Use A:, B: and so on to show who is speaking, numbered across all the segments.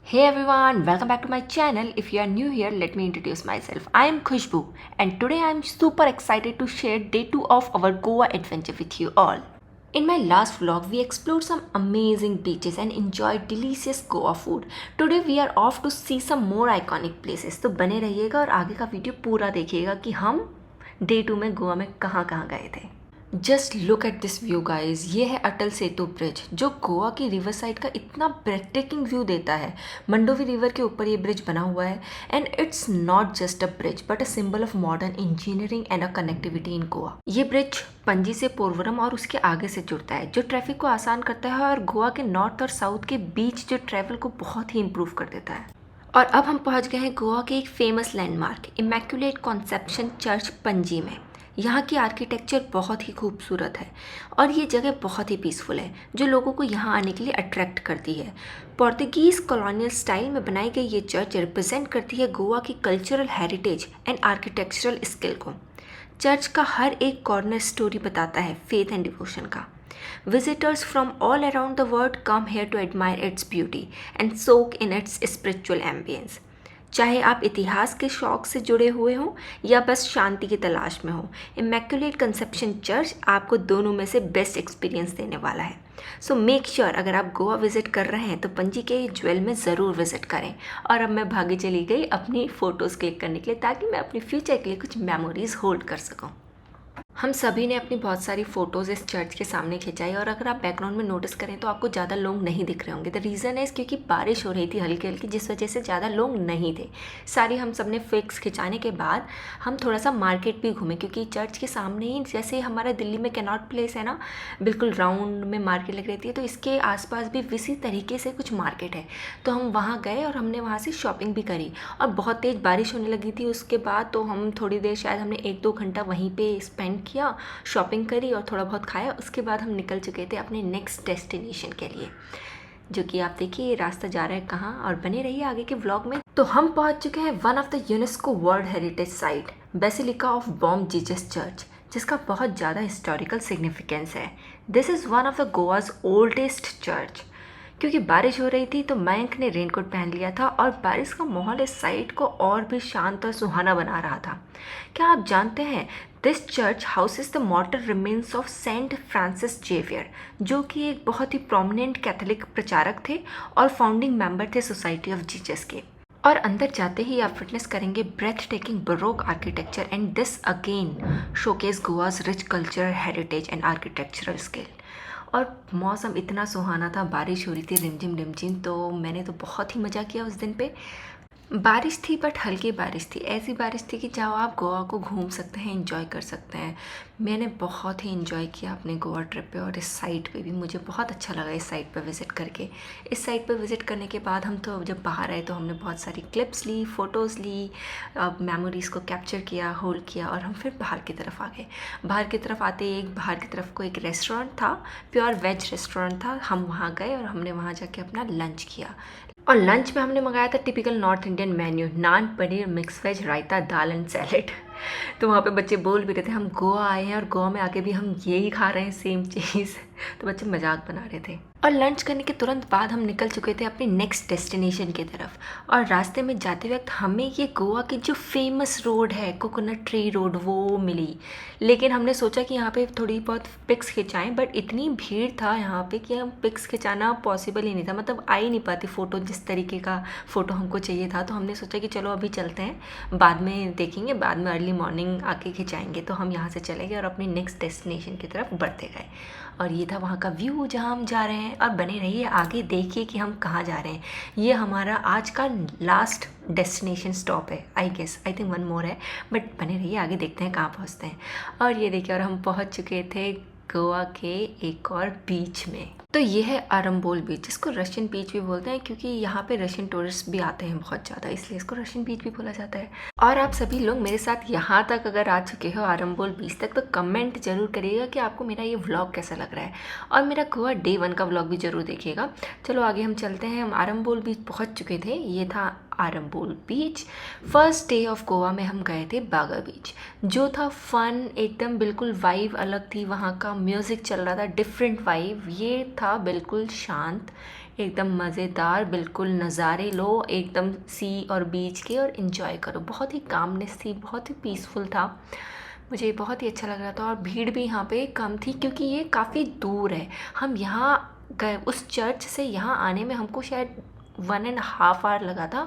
A: Hey everyone, welcome back to my channel. If you are new here, let me introduce myself. I am Khushbu and today I am super excited to share day 2 of our Goa adventure with you all. In my last vlog, we explored some amazing beaches and enjoyed delicious Goa food. Today we are off to see some more iconic places. तो बने रहिएगा और आगे का video पूरा देखिएगा कि हम डे 2 में गोवा में कहाँ कहाँ गए थे। Just look at this view guys, ये है अटल सेतु ब्रिज जो गोवा की रिवर साइड का इतना ब्रेथटेकिंग व्यू देता है। मंडोवी रिवर के ऊपर ये ब्रिज बना हुआ है and it's not just a bridge but a symbol of modern engineering and a connectivity इन गोवा। ये ब्रिज पणजी से पोरवरम और उसके आगे से जुड़ता है जो ट्रैफिक को आसान करता है और गोवा के नॉर्थ और साउथ के बीच जो ट्रैवल को बहुत ही इम्प्रूव कर देता है। और अब हम पहुंच गए हैं गोवा के एक famous landmark immaculate conception church Panaji में। यहाँ की आर्किटेक्चर बहुत ही खूबसूरत है और ये जगह बहुत ही पीसफुल है जो लोगों को यहाँ आने के लिए अट्रैक्ट करती है। पोर्तुगीज़ कॉलोनियल स्टाइल में बनाई गई ये चर्च रिप्रेजेंट करती है गोवा की cultural heritage and architectural skill को। चर्च का हर एक कॉर्नर स्टोरी बताता है फेथ एंड डिवोशन का। Visitors from all around the world come here to admire its beauty and soak in its spiritual ambience. चाहे आप इतिहास के शौक से जुड़े हुए हों या बस शांति की तलाश में हो, इमैक्युलेट कंसेप्शन चर्च आपको दोनों में से बेस्ट एक्सपीरियंस देने वाला है। सो मेक श्योर अगर आप गोवा विजिट कर रहे हैं तो पणजी के ज्वेल में ज़रूर विजिट करें। और अब मैं भागे चली गई अपनी फ़ोटोज़ क्लिक करने के लिए ताकि मैं अपनी फ्यूचर के लिए कुछ मेमोरीज़ होल्ड कर सकूँ। हम सभी ने अपनी बहुत सारी फ़ोटोज़ इस चर्च के सामने खिंचाई और अगर आप बैकग्राउंड में नोटिस करें तो आपको ज़्यादा लोग नहीं दिख रहे होंगे। द रीज़न इज़ क्योंकि बारिश हो रही थी हल्की हल्की जिस वजह से ज़्यादा लोग नहीं थे। सारी हम सब ने फिक्स खिंचाने के बाद हम थोड़ा सा मार्केट भी घूमे क्योंकि चर्च के सामने ही जैसे हमारा दिल्ली में कैनॉट प्लेस है ना, बिल्कुल राउंड में मार्केट लग रही थी, तो इसके आसपास भी इसी तरीके से कुछ मार्केट है। तो हम वहाँ गए और हमने वहाँ से शॉपिंग भी करी और बहुत तेज़ बारिश होने लगी थी उसके बाद, तो हम थोड़ी देर शायद हमने 1-2 घंटा वहीं पर स्पेंड किया, शॉपिंग करी और थोड़ा बहुत खाया। उसके बाद हम निकल चुके थे अपने नेक्स्ट डेस्टिनेशन के लिए, जो कि आप देखिए रास्ता जा रहा है कहाँ, और बने रहिए आगे के व्लॉग में। तो हम पहुंच चुके हैं one of the UNESCO world heritage site basilica of Bom Jesus church, जिसका बहुत ज़्यादा हिस्टोरिकल सिग्निफिकेंस है। This is one of the Goa's oldest church. क्योंकि बारिश हो रही थी तो मयंक ने रेनकोट पहन लिया था और बारिश का माहौल इस साइट को और भी शांत और सुहाना बना रहा था। क्या आप जानते हैं this church houses the mortal remains of Saint Francis Xavier, जो कि एक बहुत ही प्रोमिनेंट कैथोलिक प्रचारक थे और फाउंडिंग मेंबर थे सोसाइटी ऑफ जीसस के। और अंदर जाते ही आप विटनेस करेंगे breathtaking baroque architecture and this again showcase Goa's rich cultural heritage and architectural skill. और मौसम इतना सुहाना था, बारिश हो रही थी रिमझिम रिमझिम, तो मैंने तो बहुत ही मज़ा किया उस दिन पे। बारिश थी बट हल्की बारिश थी, ऐसी बारिश थी कि जहाँ आप गोवा को घूम सकते हैं, एंजॉय कर सकते हैं। मैंने बहुत ही एंजॉय किया अपने गोवा ट्रिप पे और इस साइट पे भी मुझे बहुत अच्छा लगा इस साइट पे विज़िट करके। इस साइट पे विज़िट करने के बाद हम तो जब बाहर आए तो हमने बहुत सारी क्लिप्स ली, फ़ोटोज़ ली, मेमोरीज़ को कैप्चर किया, होल्ड किया और हम फिर बाहर की तरफ आ गए। बाहर की तरफ आते ही बाहर की तरफ को एक रेस्टोरेंट था, प्योर वेज रेस्टोरेंट था। हम वहाँ गए और हमने वहाँ जाके अपना लंच किया और लंच में हमने मंगाया था typical North Indian menu, naan, paneer, mix veg, raita, dal and salad. तो वहाँ पे बच्चे बोल भी रहे थे हम गोवा आए हैं और गोवा में आके भी हम यही खा रहे हैं सेम चीज़। तो बच्चे मजाक बना रहे थे। और लंच करने के तुरंत बाद हम निकल चुके थे अपनी नेक्स्ट डेस्टिनेशन की तरफ। और रास्ते में जाते वक्त हमें ये गोवा की जो फेमस रोड है कोकोनट ट्री रोड वो मिली, लेकिन हमने सोचा कि यहाँ पे थोड़ी बहुत पिक्स खिंचाएं, बट इतनी भीड़ था यहाँ पे कि हम पिक्स खिंचाना पॉसिबल ही नहीं था, मतलब आ ही नहीं पाती फ़ोटो जिस तरीके का फ़ोटो हमको चाहिए था। तो हमने सोचा कि चलो अभी चलते हैं, बाद में देखेंगे, बाद में अर्ली मॉर्निंग आके खिंचाएंगे। तो हम यहाँ से चले गए और अपनी नेक्स्ट डेस्टिनेशन की तरफ बढ़ते गए। और ये था वहाँ का व्यू जहाँ हम जा रहे हैं। और बने रहिए आगे, देखिए कि हम कहाँ जा रहे हैं। ये हमारा आज का लास्ट डेस्टिनेशन स्टॉप है, आई थिंक वन मोर है, बट बने रहिए आगे देखते हैं कहाँ पहुँचते हैं। और ये देखिए, और हम पहुँच चुके थे गोवा के एक और बीच में। तो ये है आरंबोल बीच, जिसको रशियन बीच भी बोलते हैं क्योंकि यहाँ पे रशियन टूरिस्ट भी आते हैं बहुत ज़्यादा, इसलिए इसको रशियन बीच भी बोला जाता है। और आप सभी लोग मेरे साथ यहाँ तक अगर आ चुके हो आरंबोल बीच तक, तो कमेंट जरूर करिएगा कि आपको मेरा ये व्लॉग कैसा लग रहा है, और मेरा गोवा डे 1 का व्लॉग भी जरूर देखिएगा। चलो आगे हम चलते हैं। हम आरंबोल बीच पहुँच चुके थे, ये था आरंबोल बीच। फर्स्ट डे ऑफ गोवा में हम गए थे बागा बीच, जो था फन एकदम, बिल्कुल वाइब अलग थी। वहाँ का म्यूज़िक चल रहा था, डिफरेंट वाइब। ये था बिल्कुल शांत, एकदम मज़ेदार, बिल्कुल नज़ारे लो एकदम सी और बीच के और इन्जॉय करो। बहुत ही कामनेस थी, बहुत ही पीसफुल था, मुझे बहुत ही अच्छा लग रहा था। और भीड़ भी यहाँ पे कम थी क्योंकि ये काफ़ी दूर है। हम यहाँ गए, उस चर्च से यहाँ आने में हमको शायद 1.5 आवर लगा था।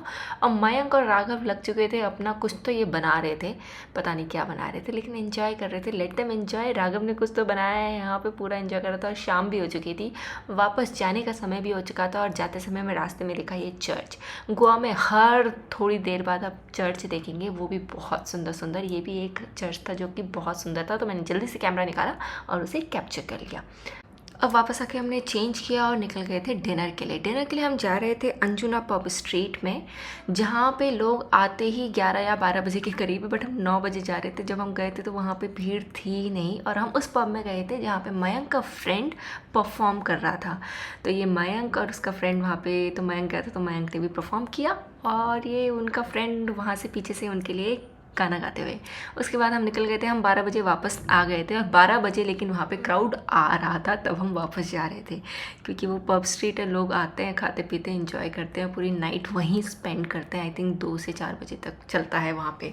A: और मयंक और राघव लग चुके थे अपना, कुछ तो ये बना रहे थे, पता नहीं क्या बना रहे थे, लेकिन एंजॉय कर रहे थे। Let them enjoy. राघव ने कुछ तो बनाया है यहाँ पे, पूरा एंजॉय कर रहा था। और शाम भी हो चुकी थी, वापस जाने का समय भी हो चुका था। और जाते समय में रास्ते में लिखा ये चर्च। गोवा में हर थोड़ी देर बाद आप चर्च देखेंगे, वो भी बहुत सुंदर सुंदर। ये भी एक चर्च था जो कि बहुत सुंदर था, तो मैंने जल्दी से कैमरा निकाला और उसे कैप्चर कर लिया। अब वापस आके हमने चेंज किया और निकल गए थे डिनर के लिए। डिनर के लिए हम जा रहे थे अंजुना पब स्ट्रीट में, जहाँ पे लोग आते ही 11 या 12 बजे के करीब, बट हम 9 बजे जा रहे थे। जब हम गए थे तो वहाँ पे भीड़ थी नहीं, और हम उस पब में गए थे जहाँ पे मयंक का फ्रेंड परफॉर्म कर रहा था। तो ये मयंक और उसका फ्रेंड वहाँ पे, तो मयंक गया था तो मयंक ने भी परफॉर्म किया, और ये उनका फ्रेंड वहाँ से पीछे से उनके लिए गाना गाते हुए। उसके बाद हम निकल गए थे, हम 12 बजे वापस आ गए थे। और 12 बजे लेकिन वहाँ पे क्राउड आ रहा था, तब हम वापस जा रहे थे, क्योंकि वो पब स्ट्रीट है, लोग आते हैं, खाते पीते हैं, एंजॉय करते हैं, पूरी नाइट वहीं स्पेंड करते हैं। आई थिंक 2 से 4 बजे तक चलता है वहाँ पे।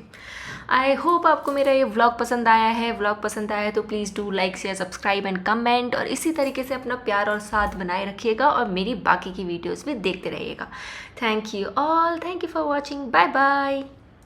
A: आई होप आपको मेरा ये व्लॉग पसंद आया है। व्लॉग पसंद आया है तो please do like, share, subscribe and comment, और इसी तरीके से अपना प्यार और साथ बनाए रखिएगा, और मेरी बाकी की वीडियोज़ भी देखते रहिएगा। Thank you all, thank you for watching, bye bye.